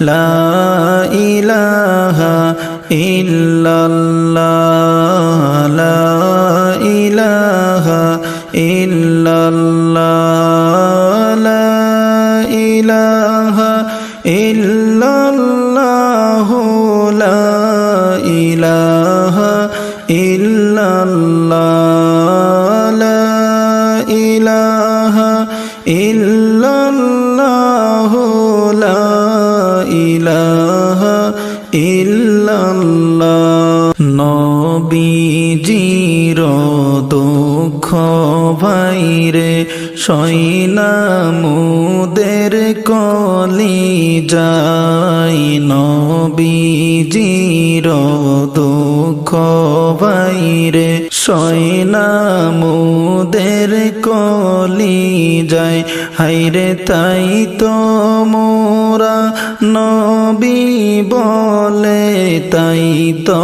লা ইলাহা ইল্লাল্লাহ লা ইলাহা ইল্লাল্লাহ লা ইলাহা ইল্লাল্লাহ লা ইলাহা ইল্লাল্লাহ লা ইলাহা ইল্লাল্লাহ লা ইলাহা ইল্লাল্লাহ নবীজির দুঃখ ভাইরে সইনা মুদের কলি যায় নবীজির দুঃখ ভাইরে সইনা মুদের কলি যায় হাইরে তাই তো মোরা নবী বলে তাই তো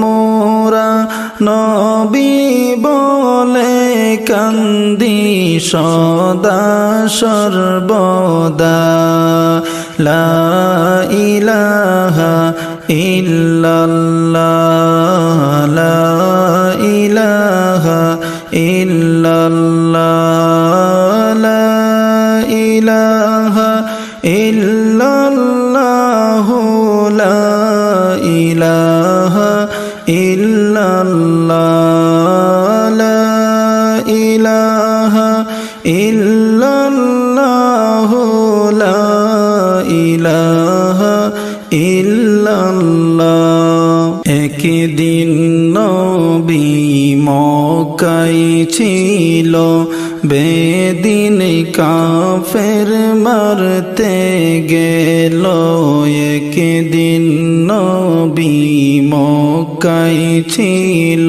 মোরা নবী বলে কান্দি সদা সর্বদা লা ইলাহা ইল্লাল্লাহ লা ইলাহা ইল্লাল্লাহ লা ইলাহা ইল্লাল্লাহ লা ইলাহা ইল্লাল্লাহ লা ইলাহা ইল্লাল্লাহ লা ইলাহা ইল্লাল্লাহ একদিন নবী মক্কায় ছিল বেদিন কাফের মারতে গেল একদিন নবী মক্কায় ছিল